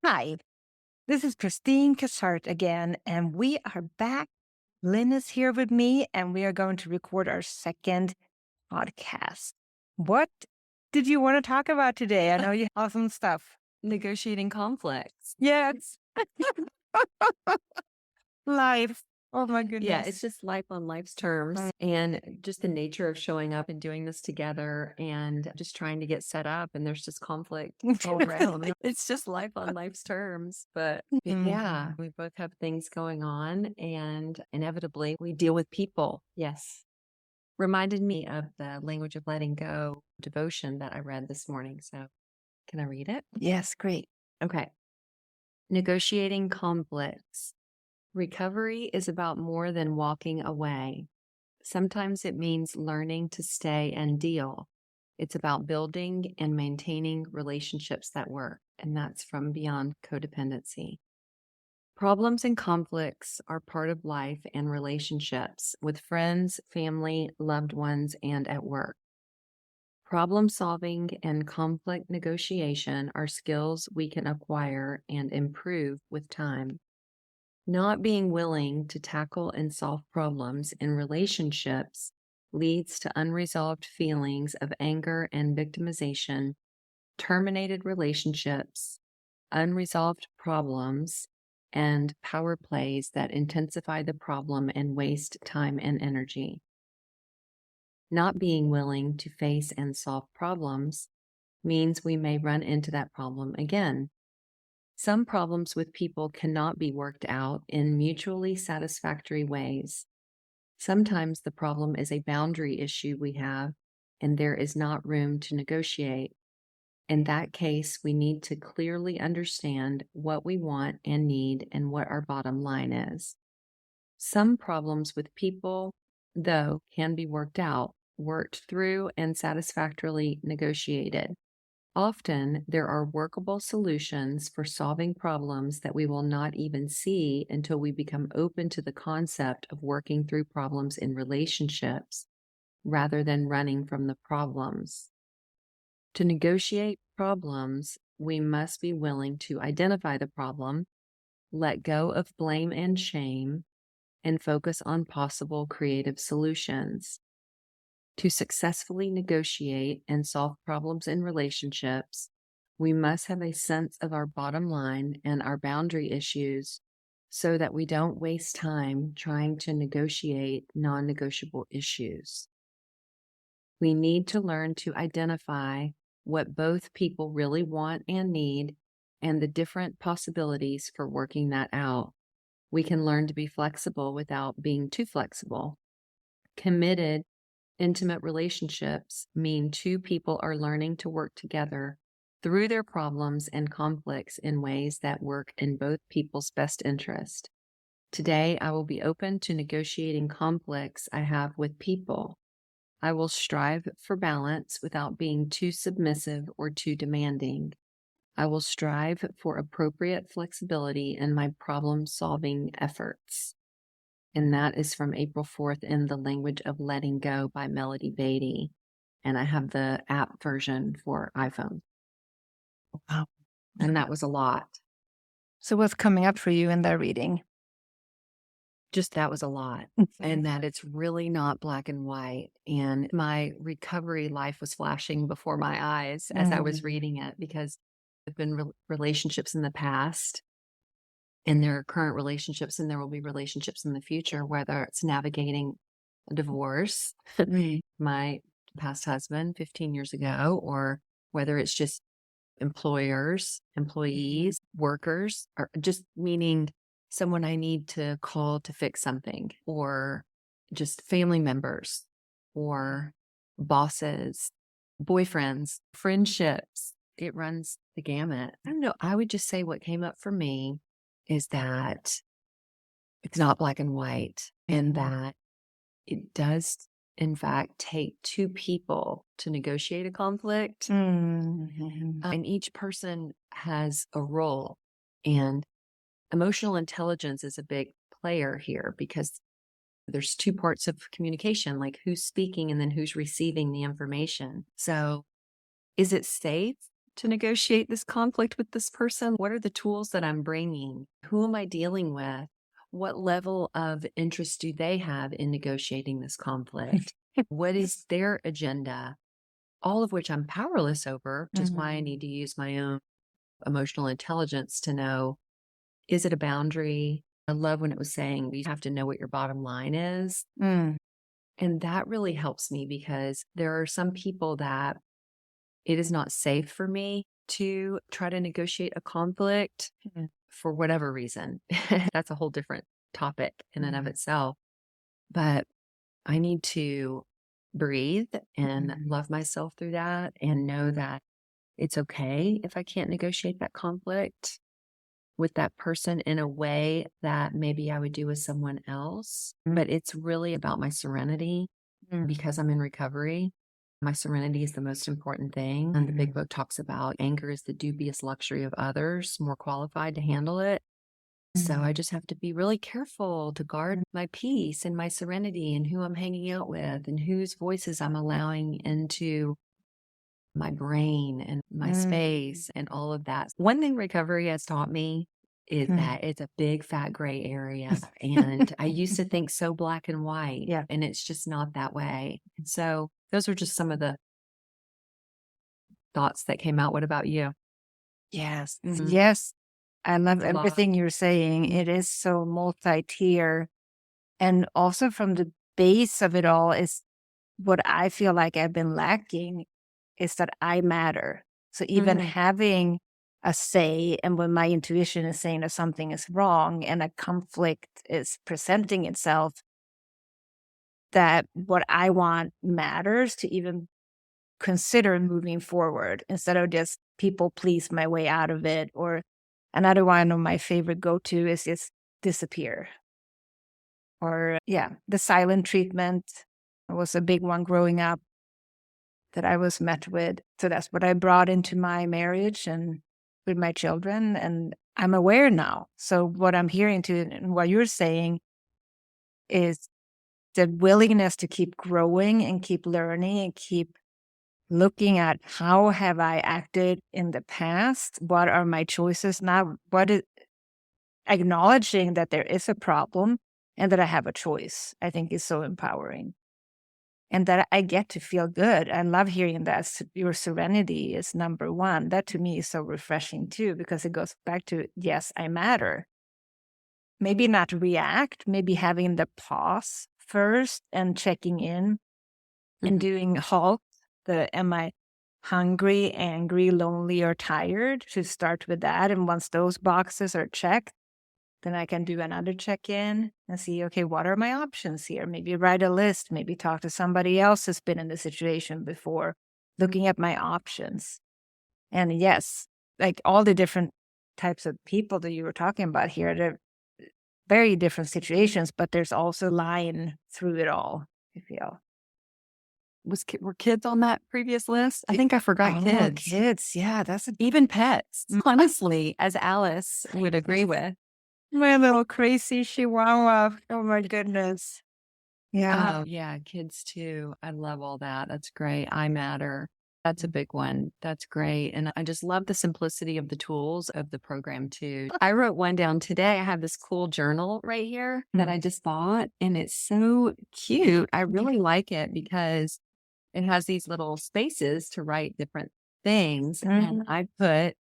Hi, this is Kristine again, and we are back. Lynn is here with me, and we are going to record our second podcast. What did you want to talk about today? I know you have some stuff. Negotiating conflicts. Yes. Life. Oh my Yeah, it's goodness. just life on life's terms and just the nature of showing up and doing this together and just trying to get set up and there's just conflict all around. It's just life on life's terms. But yeah, we both have things going on and inevitably we deal with people. Yes. Reminded me of the Language of Letting Go devotion that I read this morning. So can I read it? Yes, great. Okay. Negotiating conflicts. Recovery is about more than walking away. Sometimes it means learning to stay and deal. It's about building and maintaining relationships that work, and that's from Beyond Codependency. Problems and conflicts are part of life and relationships with friends, family, loved ones, and at work. Problem solving and conflict negotiation are skills we can acquire and improve with time. Not being willing to tackle and solve problems in relationships leads to unresolved feelings of anger and victimization, terminated relationships, unresolved problems, and power plays that intensify the problem and waste time and energy. Not being willing to face and solve problems means we may run into that problem again. Some problems with people cannot be worked out in mutually satisfactory ways. Sometimes the problem is a boundary issue we have, and there is not room to negotiate. In that case, we need to clearly understand what we want and need and what our bottom line is. Some problems with people, though, can be worked out, worked through, and satisfactorily negotiated. Often, there are workable solutions for solving problems that we will not even see until we become open to the concept of working through problems in relationships rather than running from the problems. To negotiate problems, we must be willing to identify the problem, let go of blame and shame, and focus on possible creative solutions. To successfully negotiate and solve problems in relationships, we must have a sense of our bottom line and our boundary issues so that we don't waste time trying to negotiate non-negotiable issues. We need to learn to identify what both people really want and need and the different possibilities for working that out. We can learn to be flexible without being too flexible. Committed intimate relationships mean two people are learning to work together through their problems and conflicts in ways that work in both people's best interest. Today, I will be open to negotiating conflicts I have with people. I will strive for balance without being too submissive or too demanding. I will strive for appropriate flexibility in my problem-solving efforts. And that is from April 4th in The Language of Letting Go by Melody Beatty. And I have the app version for iPhone. Wow. And that was a lot. So what's coming up for you in that reading? Just that was a lot. And that it's really not black and white. And my recovery life was flashing before my eyes as I was reading it because there have been relationships in the past and there are current relationships and there will be relationships in the future, whether it's navigating a divorce, my past husband 15 years ago, or whether it's just employers, employees, workers, or just meaning someone I need to call to fix something, or just family members, or bosses, boyfriends, friendships. It runs the gamut. I don't know. I would just say what came up for me is that it's not black and white, and that it does, in fact, take two people to negotiate a conflict. And each person has a role. And emotional intelligence is a big player here because there's two parts of communication, like who's speaking and then who's receiving the information. So is it safe to negotiate this conflict with this person? What are the tools that I'm bringing? Who am I dealing with? What level of interest do they have in negotiating this conflict? What is their agenda? All of which I'm powerless over, which is why I need to use my own emotional intelligence to know, is it a boundary? I love when it was saying you have to know what your bottom line is. Mm. And that really helps me because there are some people that it is not safe for me to try to negotiate a conflict Mm. for whatever reason. That's a whole different topic in and of Mhm. itself. But I need to breathe and Mhm. love myself through that and know that it's okay if I can't negotiate that conflict with that person in a way that maybe I would do with someone else. But it's really about my serenity Mm. because I'm in recovery. My serenity is the most important thing. And the big Mhm. book talks about anger is the dubious luxury of others, more qualified to handle it. So I just have to be really careful to guard my peace and my serenity and who I'm hanging out with and whose voices I'm allowing into my brain and my Mm. space and all of that. One thing recovery has taught me is Mm. that it's a big fat gray area. And I used to think so black and white, Yeah. and it's just not that way. And so those are just some of the thoughts that came out. What about you? Yes. Mm, Yes. I love it's a lot. everything you're saying. It is so multi-tier. And also from the base of it all is what I feel like I've been lacking is that I matter. So even Mhm. having a say, and when my intuition is saying that something is wrong and a conflict is presenting itself, that what I want matters to even consider moving forward instead of just people please my way out of it. Or another one of my favorite go to is just disappear. Or, yeah, the silent treatment was a big one growing up that I was met with. So that's what I brought into my marriage and with my children. And I'm aware now. So what I'm hearing to and what you're saying is the willingness to keep growing and keep learning and keep looking at how have I acted in the past? What are my choices now? What is acknowledging that there is a problem and that I have a choice, I think is so empowering. And that I get to feel good. I love hearing that your serenity is number one. That to me is so refreshing too, because it goes back to, yes, I matter. Maybe not react, maybe having the pause first and checking in and Mhm. doing halt. Am I hungry, angry, lonely, or tired? To start with that. And once those boxes are checked, then I can do another check-in and see, okay, what are my options here? Maybe write a list, maybe talk to somebody else who's been in the situation before, looking at my options. And yes, like all the different types of people that you were talking about here, they're very different situations, but there's also line through it all, I feel. Were kids on that previous list? I think I forgot Oh, kids. kids. Yeah, that's a Even pets, honestly, as Alice would agree with. my little crazy chihuahua. Oh my goodness. Yeah. Oh, yeah, kids too. I love all that. That's great. I matter. That's a big one. That's great. And I just love the simplicity of the tools of the program too. I wrote one down today. I have this cool journal right here that I just bought, and it's so cute. I really like it because it has these little spaces to write different things. And I put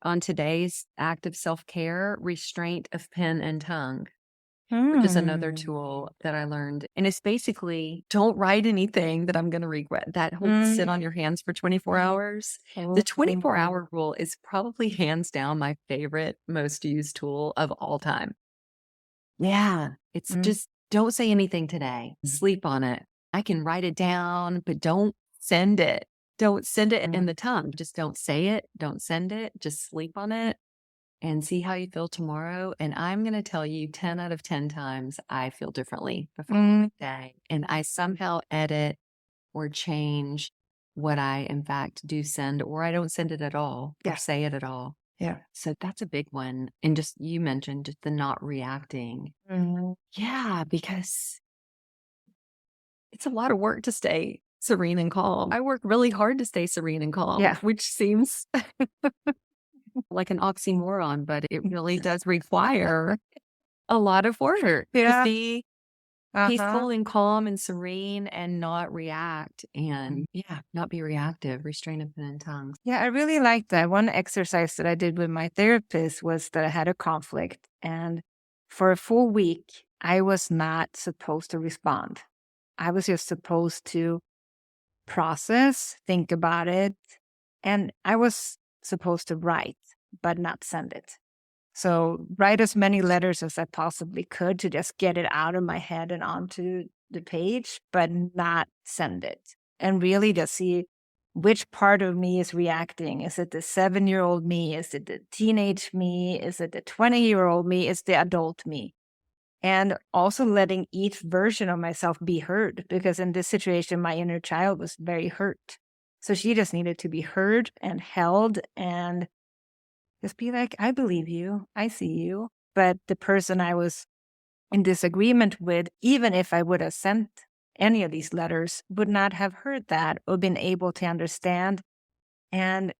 on today's act of self care, restraint of pen and tongue, which is another Mm. tool that I learned. And it's basically don't write anything that I'm going to regret. That will sit Mm. on your hands for 24 hours. The 24-hour rule is probably hands down my favorite, most used tool of all time. Yeah. It's Mm. just don't say anything today. Sleep on it. I can write it down, but don't send it. Don't send it in the tongue. Just don't say it. Don't send it. Just sleep on it and see how you feel tomorrow. And I'm going to tell you 10 out of 10 times I feel differently the Mm. following day. And I somehow edit or change what I, in fact, do send, or I don't send it at all or Yeah. say it at all. Yeah. So that's a big one. And just you mentioned just the not reacting. Mhm. Yeah, because it's a lot of work to stay serene and calm. I work really hard to stay serene and calm, Yeah. which seems like an oxymoron, but it really does require a lot of work to Yeah. be Uh-huh. peaceful and calm and serene and not react and not be reactive, restrain of pen and tongue. Yeah, I really like that. One exercise that I did with my therapist was that I had a conflict, and for a full week, I was not supposed to respond. I was just supposed to process, think about it, and I was supposed to write, but not send it. So write as many letters as I possibly could to just get it out of my head and onto the page, but not send it. And really just see which part of me is reacting. Is it the 7-year-old me? Is it the teenage me? Is it the 20-year-old me? Is the adult me? And also letting each version of myself be heard, because in this situation, my inner child was very hurt. So she just needed to be heard and held and just be like, I believe you. I see you. But the person I was in disagreement with, even if I would have sent any of these letters, would not have heard that or been able to understand. And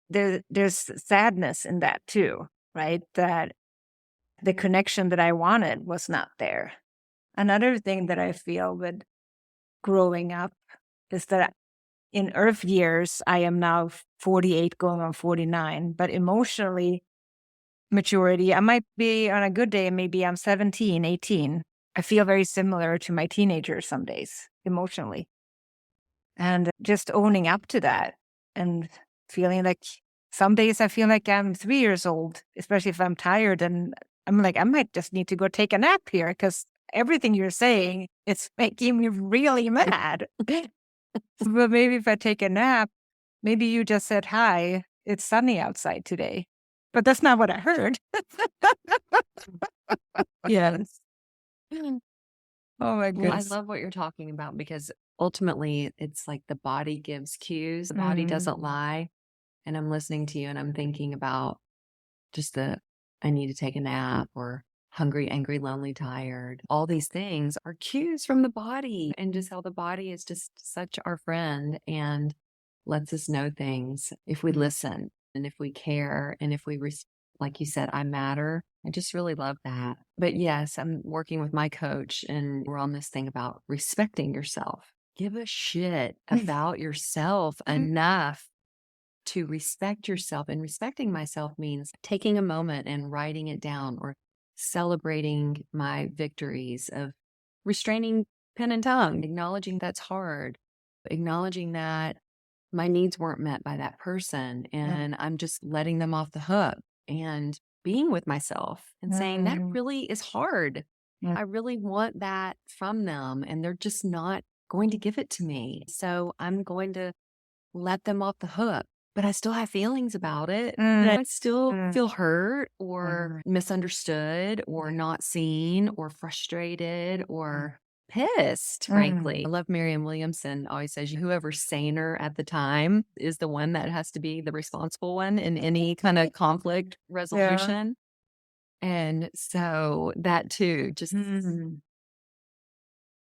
there's sadness in that too, right? That the connection that I wanted was not there. Another thing that I feel with growing up is that in earth years, I am now 48 going on 49, but emotionally, maturity, I might be on a good day, maybe I'm 17, 18. I feel very similar to my teenager some days emotionally. And just owning up to that and feeling like some days I feel like I'm 3 years old, especially if I'm tired and I'm like, I might just need to go take a nap here because everything you're saying is making me really mad. But maybe if I take a nap, maybe you just said, hi, it's sunny outside today. But that's not what I heard. Yes. Oh my Well, I goodness. love what you're talking about because ultimately it's like the body gives cues, the body doesn't lie. And I'm listening to you and I'm thinking about just I need to take a nap or hungry, angry, lonely, tired. All these things are cues from the body and just how the body is just such our friend and lets us know things if we listen and if we care and if we, like you said, I matter. I just really love that. But yes, I'm working with my coach and we're on this thing about respecting yourself. Give a shit about yourself enough to respect yourself. And respecting myself means taking a moment and writing it down or celebrating my victories of restraining pen and tongue, acknowledging that's hard, acknowledging that my needs weren't met by that person and I'm just letting them off the hook and being with myself and saying that really is hard. I really want that from them and they're just not going to give it to me. So I'm going to let them off the hook. But I still have feelings about it. And I still feel hurt or misunderstood or not seen or frustrated or pissed, frankly. I love Marianne Williamson always says whoever's saner at the time is the one that has to be the responsible one in any kind of conflict resolution. And so that too, just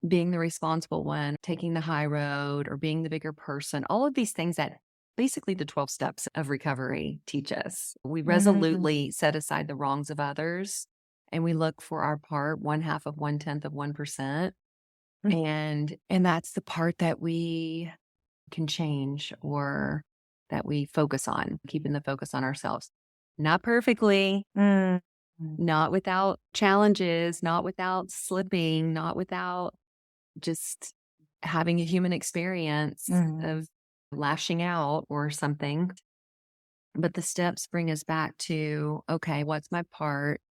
being the responsible one, taking the high road or being the bigger person, all of these things that basically the 12 steps of recovery teach us. We resolutely set aside the wrongs of others and we look for our part, 1/2 of 1/10 of 1%. And that's the part that we can change or that we focus on, keeping the focus on ourselves. Not perfectly, not without challenges, not without slipping, not without just having a human experience of lashing out or something. But the steps bring us back to, okay, what's my part?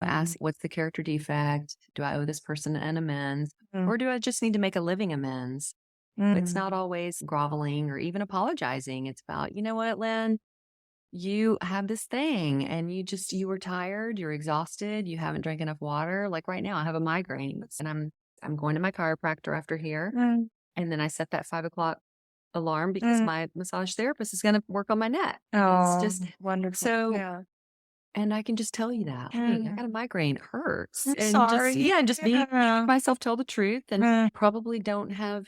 Ask, what's the character defect? Do I owe this person an amends? Or do I just need to make a living amends? It's not always groveling or even apologizing. It's about, you know what, Lynn, you have this thing and you were tired, you're exhausted, you haven't drank enough water. Like right now, I have a migraine and I'm going to my chiropractor after here. And then I set that 5 o'clock alarm because my massage therapist is going to work on my neck. It's just wonderful. so, and I can just tell you that, hey, I got a migraine, it hurts. I'm And sorry. just being myself, tell the truth and probably don't have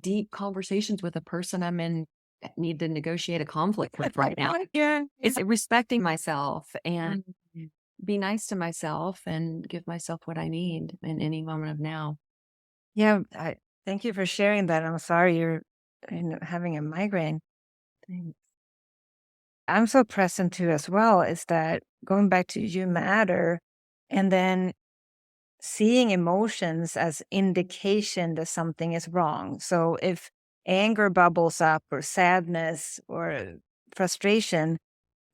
deep conversations with a person I'm in need to negotiate a conflict with right now. Yeah. It's respecting myself and Mhm. be nice to myself and give myself what I need in any moment of now. Yeah. Thank you for sharing that. I'm sorry you're having a migraine. Thanks. I'm so present to as well is that going back to you matter and then seeing emotions as indication that something is wrong. So if anger bubbles up or sadness or frustration,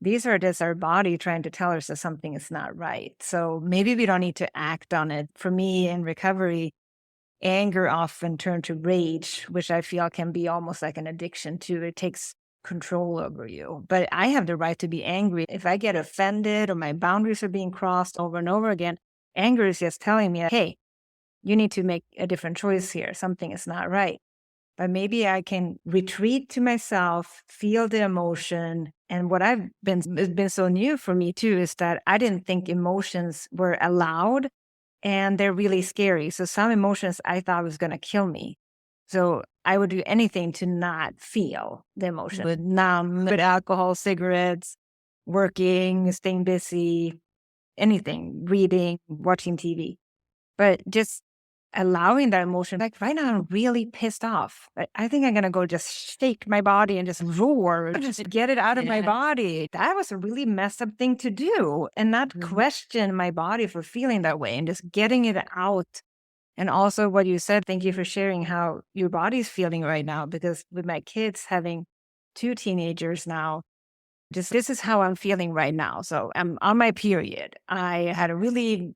these are just our body trying to tell us that something is not right. So maybe we don't need to act on it. For me in recovery, anger often turned to rage, which I feel can be almost like an addiction too. It takes control over you. But I have the right to be angry. If I get offended or my boundaries are being crossed over and over again, anger is just telling me, hey, you need to make a different choice here. Something is not right. But maybe I can retreat to myself, feel the emotion. And what it's been so new for me too, is that I didn't think emotions were allowed and they're really scary. So some emotions I thought was going to kill me. So I would do anything to not feel the emotion. Would numb with alcohol, cigarettes, working, staying busy, anything, reading, watching TV. But just allowing that emotion, like right now, I'm really pissed off. I think I'm going to go just shake my body and just roar, just get it out of my body. That was a really messed up thing to do and not question my body for feeling that way and just getting it out. And also what you said, thank you for sharing how your body's feeling right now, because with my kids having 2 teenagers now, just this is how I'm feeling right now. So I'm on my period. I had a really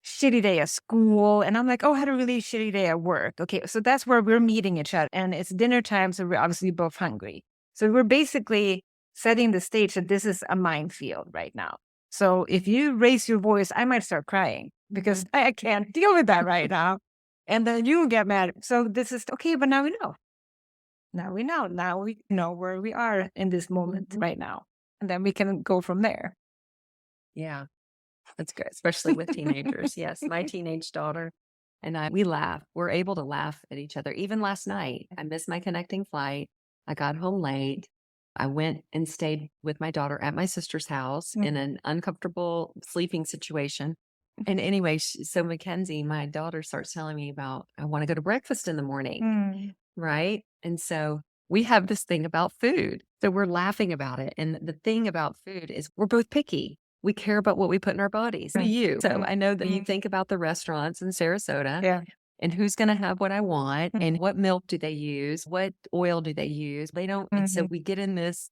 shitty day at school. And I'm like, oh, I had a really shitty day at work. Okay. So that's where we're meeting each other. And it's dinner time. So we're obviously both hungry. So we're basically setting the stage that this is a minefield right now. So if you raise your voice, I might start crying because I can't deal with that right now. And then you get mad. So this is okay. But now we know. Now we know. Now we know where we are in this moment right now. And then we can go from there. Yeah. That's good, especially with teenagers. Yes, my teenage daughter and we laugh. We're able to laugh at each other. Even last night, I missed my connecting flight. I got home late. I went and stayed with my daughter at my sister's house in an uncomfortable sleeping situation. And anyway, so Mackenzie, my daughter, starts telling me about, I want to go to breakfast in the morning. Right. And so we have this thing about food. So we're laughing about it. And the thing about food is we're both picky. We care about what we put in our bodies. What do you? So I know that you think about the restaurants in Sarasota. Yeah. And who's going to have what I want and what milk do they use? What oil do they use? They don't. And so we get in this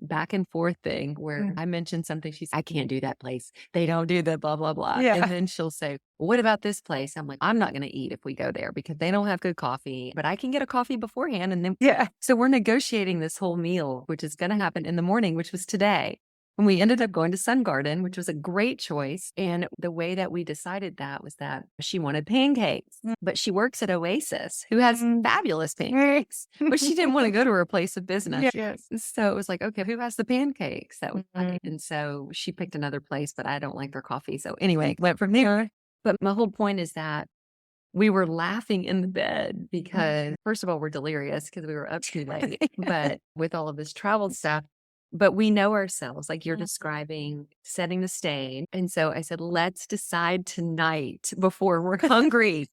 back and forth thing where I mentioned something. She's, I can't do that place. They don't do the blah, blah, blah. Yeah. And then she'll say, well, what about this place? I'm like, I'm not going to eat if we go there because they don't have good coffee, but I can get a coffee beforehand. And then, so we're negotiating this whole meal, which is going to happen in the morning, which was today. And we ended up going to Sun Garden, which was a great choice. And the way that we decided that was that she wanted pancakes, but she works at Oasis, who has fabulous pancakes, but she didn't want to go to her place of business. Yes. So it was like, okay, who has the pancakes? That was right. And so she picked another place, but I don't like their coffee. So anyway, went from there. But my whole point is that we were laughing in the bed because, first of all, we're delirious because we were up too late, but with all of this travel stuff. But we know ourselves, like you're describing, setting the stage. And so I said, let's decide tonight before we're hungry.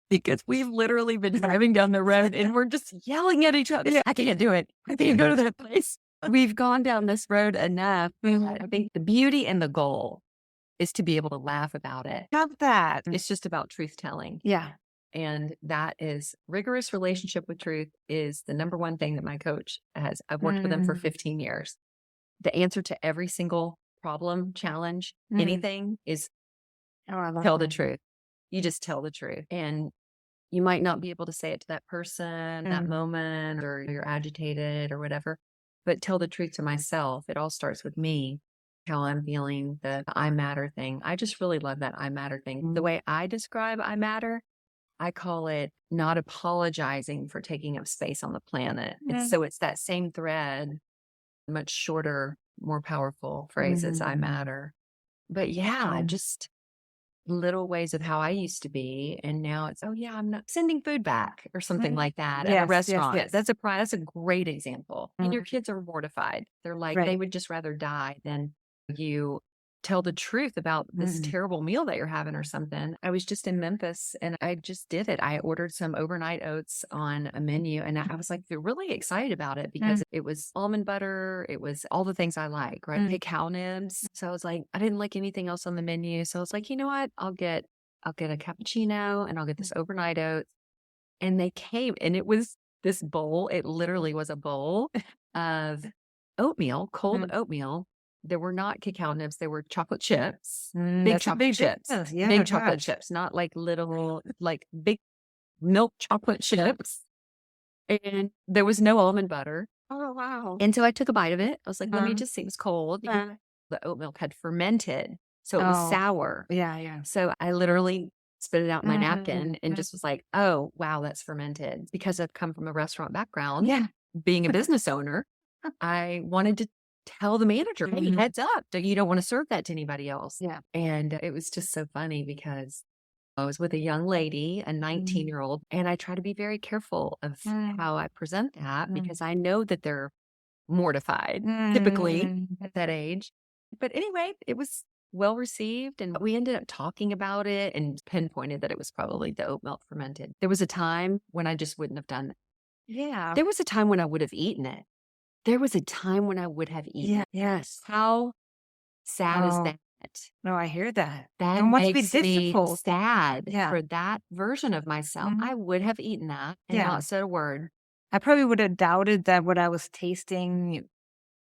Because we've literally been driving down the road and we're just yelling at each other. I can't do it. I can't go to that place. We've gone down this road enough. I think the beauty and the goal is to be able to laugh about it. Love that. It's just about truth telling. Yeah. And that is rigorous relationship with truth is the number one thing that my coach has. I've worked with him for 15 years. The answer to every single problem, challenge, anything is tell the truth. You just tell the truth. And you might not be able to say it to that person, that moment, or you're agitated or whatever, but tell the truth to myself. It all starts with me, how I'm feeling, the I matter thing. I just really love that I matter thing. The way I describe I matter, I call it not apologizing for taking up space on the planet. So it's that same thread, much shorter, more powerful phrases, I matter. But yeah, just little ways of how I used to be. And now it's, oh yeah, I'm not sending food back or something like that at a Yes, yes, restaurant. yes. That's a great example. And your Mhm. kids are mortified. They're like, they Right. would just rather die than you tell the truth about this Mhm. terrible meal that you're having or something. I was just in Memphis and I just did it. I ordered some overnight oats on a menu and I was like really excited about it because Mm, it was almond butter. It was all the things I like, right? mm, Cacao nibs. So I was like, I didn't like anything else on the menu. So I was like, you know what? I'll get a cappuccino and I'll get mm, this overnight oats. And they came and it was this bowl. It literally was a bowl of oatmeal, cold mm, oatmeal. There were not cacao nibs, they were chocolate chips, mm. big That's a chocolate big chips, difference. Yeah, big chocolate gosh. chips, not like little, like big milk chocolate chips. And there was no almond butter. Oh, wow. And so I took a bite of it. I was like, let me Uh, just see. It was cold. uh, The oat milk had fermented. So it was oh, sour. yeah, yeah. So I literally spit it out in my Mhm, napkin and mm. just was like, oh, wow, that's fermented. Because I've come from a restaurant background, Yeah. being a business owner, I wanted to tell the manager, hey, Mhm. heads up, you don't want to serve that to anybody else. Yeah. And it was just so funny because I was with a young lady, a Mm, 19-year-old, and I try to be very careful of mm, how I present that mm, because I know that they're mortified, typically mm. at that age. But anyway, it was well received and we ended up talking about it and pinpointed that it was probably the oat milk fermented. There was a time when I just wouldn't have done that. Yeah. There was a time when I would have eaten it. There was a time when I would have eaten Yeah. it. Yes. How sad is Oh, that? no, I hear that. That It must be makes me difficult. sad Yeah. for that version of myself. Mhm. I would have eaten that and Yeah. not said a word. I probably would have doubted that what I was tasting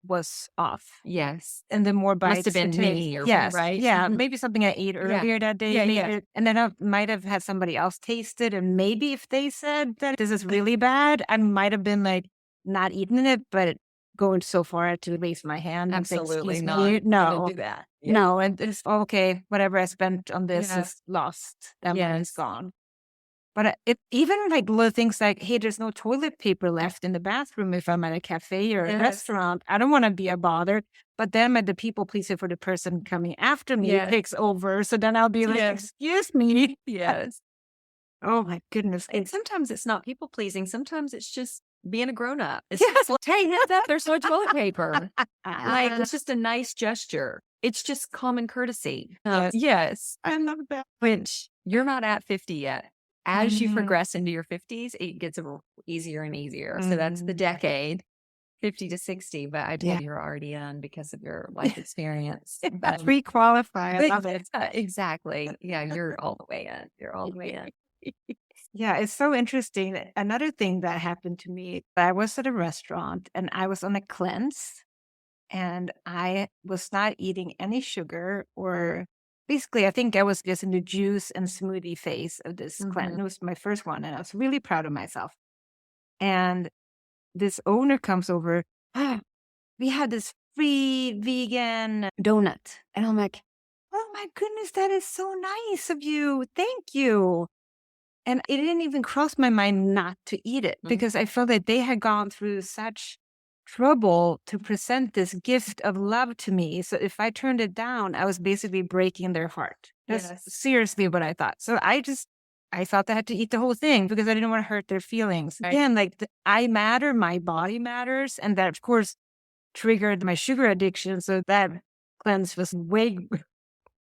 was off. Yes. And the more Must have bites it been takes. me or Yes. right. Yeah. Maybe something I ate Yeah. earlier that day Yeah. made Yeah. it. And then I might have had somebody else taste it. And maybe if they said that this is really bad, I might have been like not eating it, but going so far to raise my hand and say, Absolutely excuse not me. gonna No, do that. Yeah. no. And it's okay. Whatever I spent on this Yeah. is lost. That money's Yes. gone. But it even like little things like, hey, there's no toilet paper left in the bathroom if I'm at a cafe or a Yes. restaurant. I don't want to be a bother. But then I'm the people pleaser for the person coming after me Yes. takes over. So then I'll be like, Yes. excuse me. Yes. Oh my goodness. And sometimes it's not people pleasing. Sometimes it's just being a grown up. It's Yes. just like, hey, heads up, there's no toilet paper. Like it's just a nice gesture. It's just common courtesy. Yes. Yes. I love that. Which you're not at 50 yet. As you Mhm. progress into your 50s, it gets easier and easier. So that's the Mhm. decade, 50 to 60. But I Yeah. told you're already in because of your life experience. But Pre-qualify. I love it. exactly. Yeah, you're all the way in. You're all the way in. Yeah, it's so interesting. Another thing that happened to me, I was at a restaurant and I was on a cleanse and I was not eating any sugar or basically, I think I was just in the juice and smoothie phase of this cleanse. Mhm. It was my first one and I was really proud of myself. And this owner comes over, "Ah, we had this free vegan donut. And I'm like, oh my goodness, that is so nice of you. Thank you. And it didn't even cross my mind not to eat it Mhm. because I felt that they had gone through such trouble to present this gift of love to me. So if I turned it down, I was basically breaking their heart. That's Yes. seriously what I thought. So I felt I had to eat the whole thing because I didn't want to hurt their feelings. Right. Again, like I matter, my body matters. And that, of course, triggered my sugar addiction. So that cleanse was way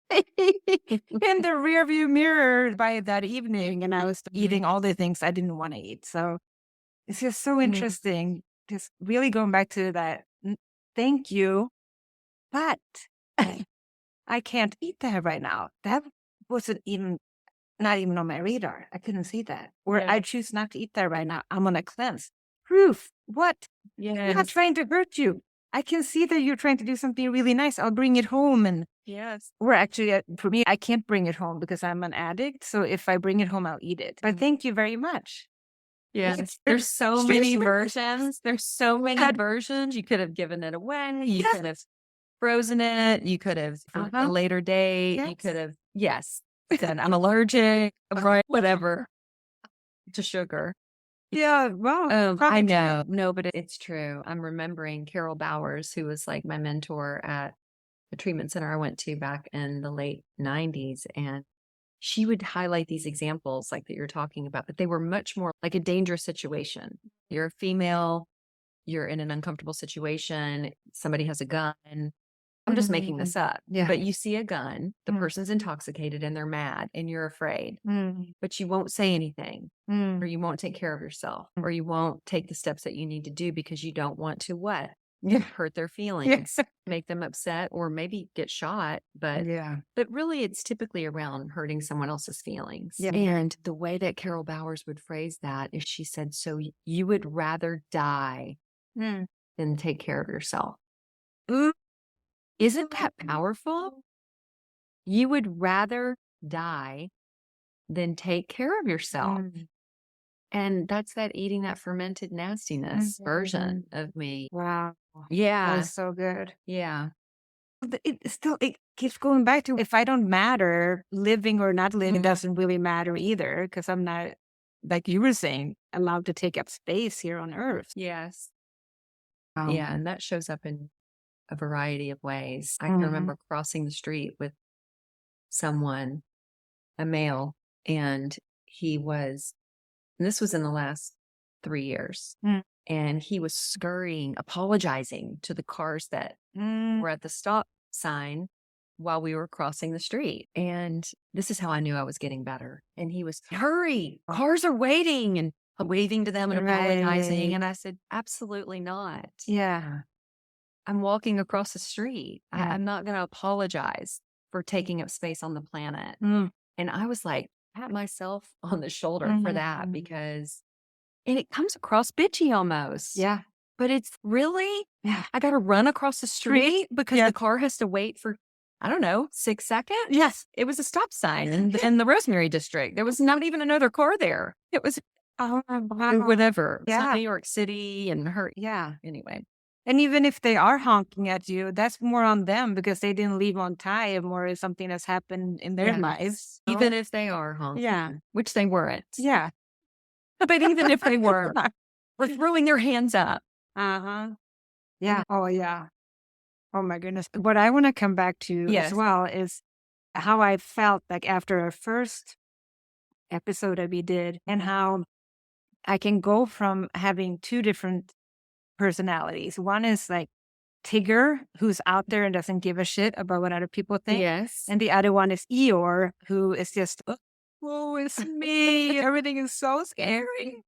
in the rearview mirror by that evening, and I was eating all the things I didn't want to eat. So it's just so Mhm. interesting. Just really going back to that. Thank you, but I can't eat that right now. That wasn't even not even on my radar. I couldn't see that. Or Yeah. I choose not to eat that right now. I'm on a cleanse. Proof. What? I'm not Yes. trying to hurt you. I can see that you're trying to do something really nice. I'll bring it home and Yes. or actually, for me, I can't bring it home because I'm an addict. So if I bring it home, I'll eat it. But thank you very much. Yes. There's so many versions. There's so many versions. You could have given it away. You Yes. could have frozen it. You could have for a Uh-huh. later date. You Yes. could have, yes, said I'm allergic, right? Whatever to sugar. Yeah. Well, I probably. know. No, but it's true. I'm remembering Carol Bowers, who was like my mentor at the treatment center I went to back in the late 90s. And she would highlight these examples like that you're talking about, but they were much more like a dangerous situation. You're a female, you're in an uncomfortable situation, somebody has a gun. I'm just making this up. Yeah. But you see a gun, the person's intoxicated and they're mad and you're afraid, but you won't say anything or you won't take care of yourself or you won't take the steps that you need to do because you don't want to what? Yeah. Hurt their feelings, make them upset, or maybe get shot. But really it's typically around hurting someone else's feelings. Yeah. And the way that Carol Bowers would phrase that is she said, so you would rather die than take care of yourself. Isn't that powerful? You would rather die than take care of yourself. And that's that eating that fermented nastiness version of me. Wow. Yeah. That's so good. Yeah. It keeps going back to, if I don't matter, living or not living doesn't really matter either, because I'm not, like you were saying, allowed to take up space here on Earth. Yes. Yeah. And that shows up in a variety of ways. I can remember crossing the street with someone, a male, and this was in the last 3 years, and he was scurrying, apologizing to the cars that were at the stop sign while we were crossing the street. And this is how I knew I was getting better. And he was, hurry, cars are waiting, and waving to them and apologizing. And I said, absolutely not. Yeah. I'm walking across the street. I'm not going to apologize for taking up space on the planet. And I was like, pat myself on the shoulder for that because, and it comes across bitchy almost. Yeah. But it's really, I got to run across the street because the car has to wait for, I don't know, 6 seconds. Yes. It was a stop sign in the Rosemary district. There was not even another car there. It was whatever. It's not New York City and her. Yeah. Anyway. And even if they are honking at you, that's more on them because they didn't leave on time or something has happened in their lives. Even if they are honking, which they weren't. Yeah. But even if they were, we're throwing their hands up. Yeah. Oh, yeah. Oh, my goodness. What I want to come back to as well is how I felt like after our first episode that we did and how I can go from having two different personalities. One is like Tigger, who's out there and doesn't give a shit about what other people think. Yes. And the other one is Eeyore, who is just, oh, it's me. Everything is so scary.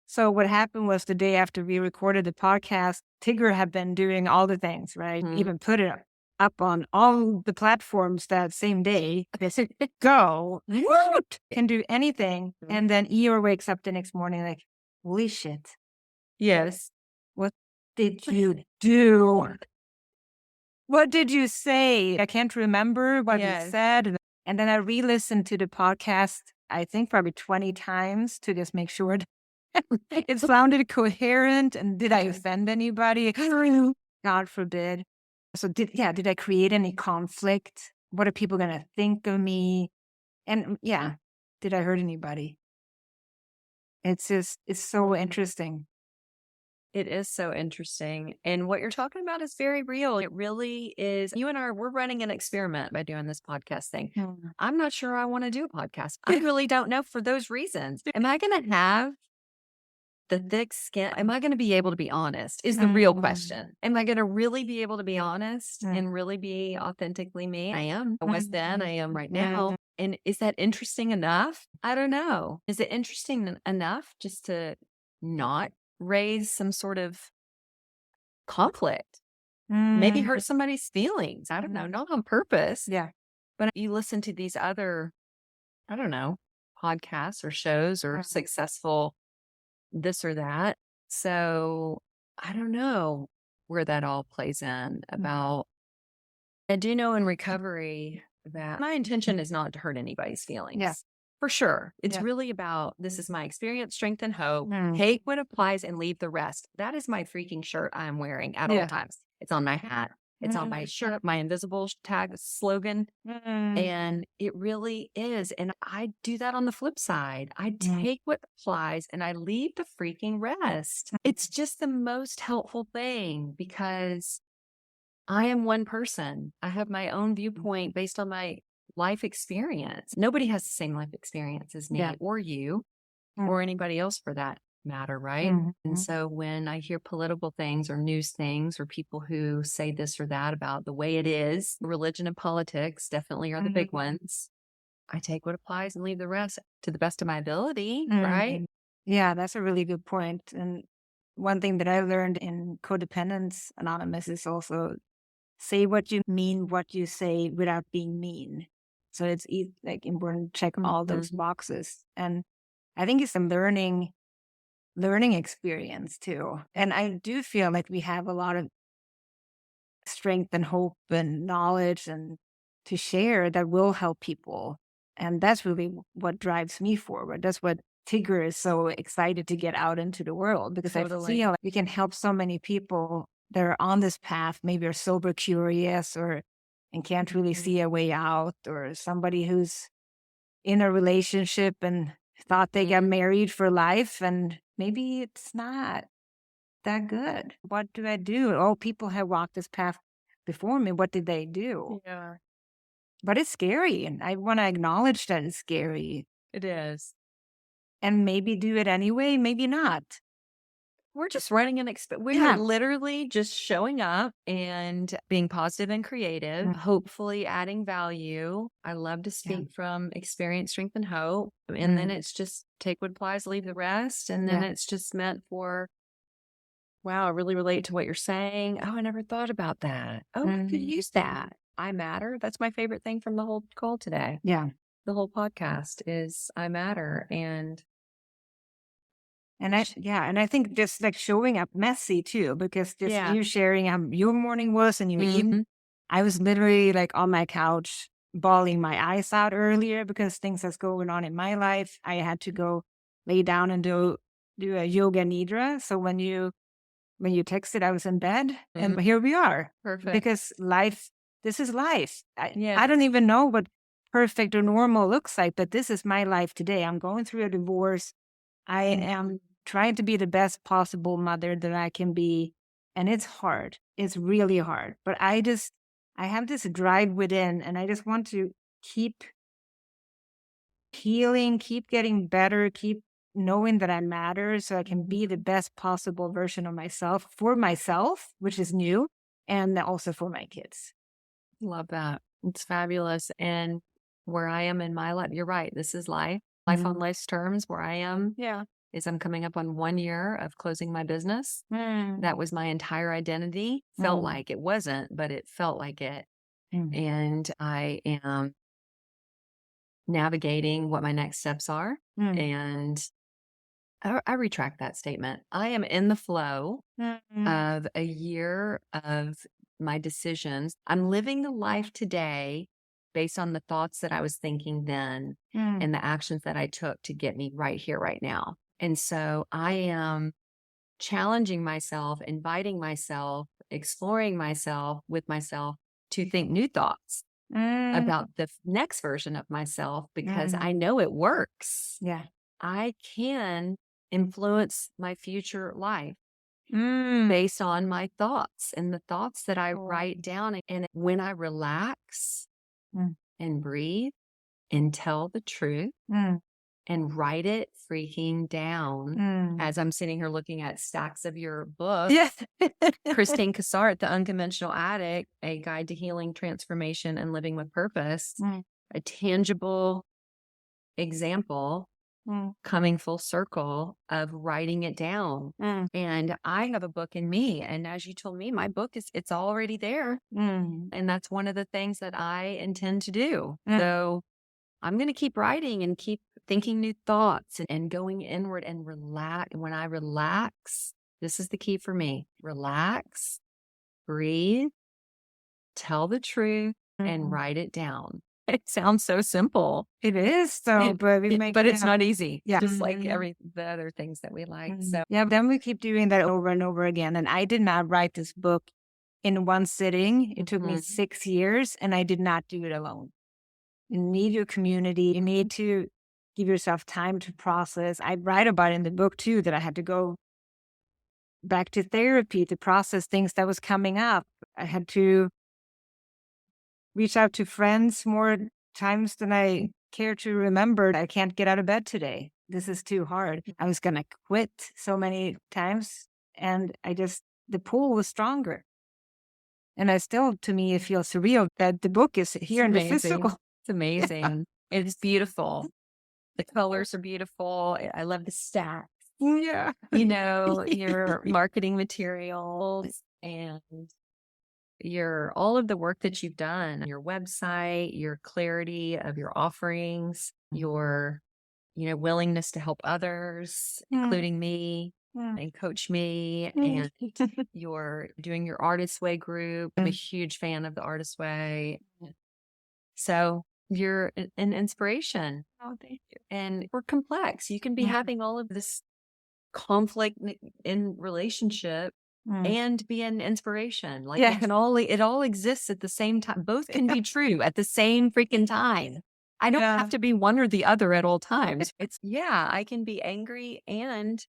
So what happened was the day after we recorded the podcast, Tigger had been doing all the things, right? Even put it up on all the platforms that same day. They said, go, can do anything. And then Eeyore wakes up the next morning like, holy shit. Yes. What did you do? What did you say? I can't remember what you said. And then I re-listened to the podcast, I think probably 20 times to just make sure it sounded coherent. And did I offend anybody? God forbid. So did I create any conflict? What are people going to think of me? And did I hurt anybody? It's so interesting. It is so interesting. And what you're talking about is very real. It really is. You and we're running an experiment by doing this podcast thing. I'm not sure I want to do a podcast. I really don't know for those reasons. Am I going to have the thick skin? Am I going to be able to be honest is the real question. Am I going to really be able to be honest and really be authentically me? I am. I was then. I am right now. And is that interesting enough? I don't know. Is it interesting enough just to not raise some sort of conflict, maybe hurt somebody's feelings? I don't know, not on purpose. Yeah. But you listen to these other, I don't know, podcasts or shows or successful this or that. So I don't know where that all plays in about. I do know in recovery that my intention is not to hurt anybody's feelings. Yeah. For sure. It's really about, this is my experience, strength, and hope. Take what applies and leave the rest. That is my freaking shirt I'm wearing at all times. It's on my hat. It's on my shirt, my invisible tag slogan. And it really is. And I do that on the flip side. I take what applies and I leave the freaking rest. It's just the most helpful thing because I am one person. I have my own viewpoint based on my life experience. Nobody has the same life experience as me Yeah. or you or anybody else for that matter, right? And Mm-hmm. so when I hear political things or news things or people who say this or that about the way it is, religion and politics definitely are the big ones. I take what applies and leave the rest to the best of my ability, right? Mhm. Yeah, that's a really good point. And one thing that I learned in Codependence Anonymous is also say what you mean, what you say without being mean. So it's like important to check all those Mhm. boxes. And I think it's a learning experience too. And I do feel like we have a lot of strength and hope and knowledge and to share that will help people. And that's really what drives me forward. That's what Tigger is so excited to get out into the world because I Totally. feel like we can help so many people that are on this path, maybe are sober curious or and can't really see a way out, or somebody who's in a relationship and thought they got married for life and maybe it's not that good. What do I do? Oh, people have walked this path before me. What did they do? Yeah, But it's scary, and I want to acknowledge that it's scary it is. and maybe do it anyway, maybe not. We're just running we are Yeah. literally just showing up and being positive and creative, Mm, hopefully adding value. I love to yeah. speak from experience, strength, and hope. And then Mm, it's just take what applies, leave the rest. And then yeah. it's just meant for, wow, I really relate to what you're saying. Oh, I never thought about that. Oh, I could Mm, use that. I matter. That's my favorite thing from the whole call today. yeah. The whole podcast is I matter. And And I think just like showing up messy too, because just yeah. you sharing how your morning was and your evening. Mhm. I was literally like on my couch bawling my eyes out earlier because things that's going on in my life. I had to go lay down and do a yoga nidra. So when you texted, I was in bed and Mhm. here we are. Perfect. Because this is life. I Yeah. don't even know what perfect or normal looks like, but this is my life today. I'm going through a divorce. I am trying to be the best possible mother that I can be. And it's hard. It's really hard. But I have this drive within and I just want to keep healing, keep getting better, keep knowing that I matter so I can be the best possible version of myself, which is new, and also for my kids. Love that. It's fabulous. And where I am in my life, you're right. This is life. Life on Mhm. life's terms. Where I am Yeah. is I'm coming up on 1 year of closing my business. Mm. That was my entire identity. Felt Mm. like it wasn't, but it felt like it. Mm. And I am navigating what my next steps are. Mm. And I retract that statement. I am in the flow Mm. of a year of my decisions. I'm living the life today based on the thoughts that I was thinking then Mm. and the actions that I took to get me right here, right now. And so I am challenging myself, inviting myself, exploring myself with myself to think new thoughts Mm. about the next version of myself because I Mm. know it works. Yeah. I can influence my future life Mm. based on my thoughts and the thoughts that I Oh. write down. And when I relax Mm. and breathe and tell the truth Mm. and write it freaking down, Mm. as I'm sitting here looking at stacks of your book, Yes. Kristine Cassart, The Unconventional Addict, A Guide to Healing, Transformation, and Living with Purpose, Mm. a tangible example Mm. coming full circle of writing it down. Mm. And I have a book in me. And as you told me, my book it's already there. Mm. And that's one of the things that I intend to do. Mm. So I'm going to keep writing and keep thinking new thoughts and going inward and relax. When I relax, this is the key for me. Relax, breathe, tell the truth, and Mm. write it down. It sounds so simple. It is so, but we make But it's yeah. not easy, Yeah. just like Mhm. the other things that we like. Mhm. So, Yeah, then we keep doing that over and over again. And I did not write this book in one sitting. It took me mhm. 6 years, and I did not do it alone. You need your community. You need to give yourself time to process. I write about in the book too that I had to go back to therapy to process things that was coming up. I had to reach out to friends more times than I care to remember. I can't get out of bed today. This is too hard. I was going to quit so many times, and the pull was stronger. And I still, to me, it feels surreal that the book is here in the physical. It's amazing. It's beautiful. The colors are beautiful. I love the stack. Yeah. Your marketing materials and all of the work that you've done, your website, your clarity of your offerings, your, willingness to help others, including me and coach me, and you're doing your Artist Way group. I'm a huge fan of the Artist Way. So you're an inspiration. Oh, thank you. And we're complex. You can be having all of this conflict in relationship and be an inspiration. Like it all exists at the same time. Both can be true at the same freaking time. I don't have to be one or the other at all times. I can be angry and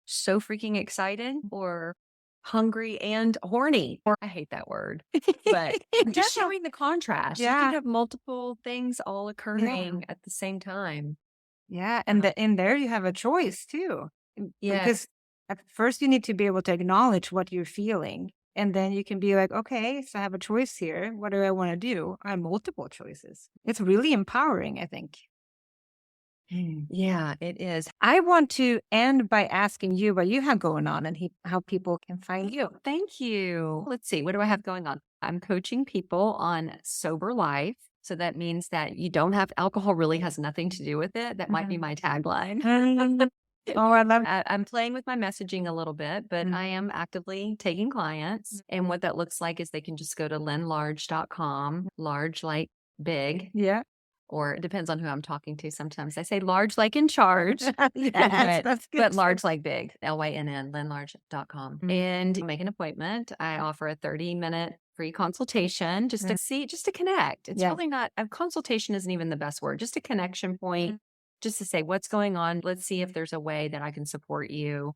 so freaking excited, or hungry and horny. Or I hate that word, but just showing the contrast. You can have multiple things all occurring at the same time. Yeah. And in there you have a choice too. Yeah. Because at first you need to be able to acknowledge what you're feeling. And then you can be like, okay, so I have a choice here. What do I want to do? I have multiple choices. It's really empowering, I think. Yeah, it is. I want to end by asking you what you have going on and how people can find you. Thank you. Let's see. What do I have going on? I'm coaching people on sober life. So that means that you don't have alcohol really has nothing to do with it. That might be my tagline. Oh, I love it. I'm playing with my messaging a little bit, but I am actively taking clients. And what that looks like is they can just go to lynnlarge.com, large like big. Yeah. Or it depends on who I'm talking to. Sometimes I say large like in charge, yes, that's good. but large like big, Lynn, lynnlarge.com. And make an appointment. I offer a 30-minute free consultation just to connect. It's really not, a consultation isn't even the best word, just a connection point, just to say what's going on. Let's see if there's a way that I can support you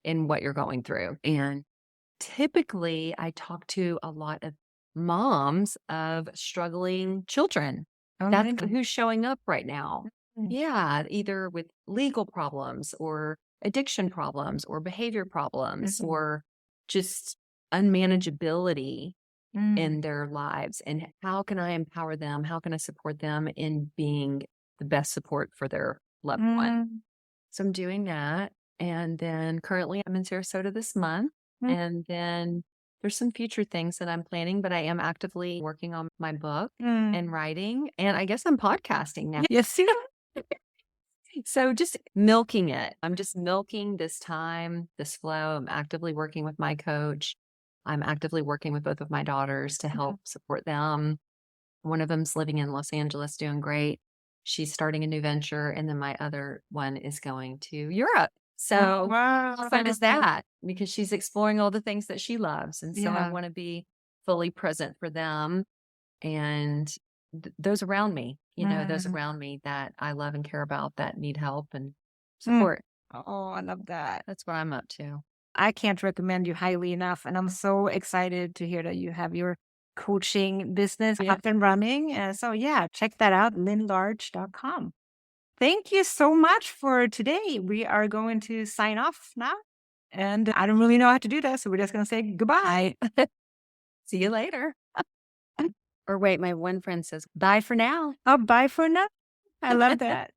in what you're going through. And typically I talk to a lot of moms of struggling children. That's who's showing up right now. Yeah, either with legal problems or addiction problems or behavior problems or just unmanageability in their lives. And how can I empower them? How can I support them in being the best support for their loved one? So I'm doing that. And then currently I'm in Sarasota this month. And then there's some future things that I'm planning, but I am actively working on my book and writing. And I guess I'm podcasting now. Yes. So just milking it. I'm just milking this time, this flow. I'm actively working with my coach. I'm actively working with both of my daughters to help support them. One of them's living in Los Angeles, doing great. She's starting a new venture. And then my other one is going to Europe. So how fun is that? Because she's exploring all the things that she loves. And so I want to be fully present for them and those around me, those around me that I love and care about that need help and support. Oh, I love that. That's what I'm up to. I can't recommend you highly enough. And I'm so excited to hear that you have your coaching business up and running. So check that out, lynnlarge.com. Thank you so much for today. We are going to sign off now. And I don't really know how to do that, so we're just going to say goodbye. See you later. Or wait, my one friend says, bye for now. Oh, bye for now. I love that.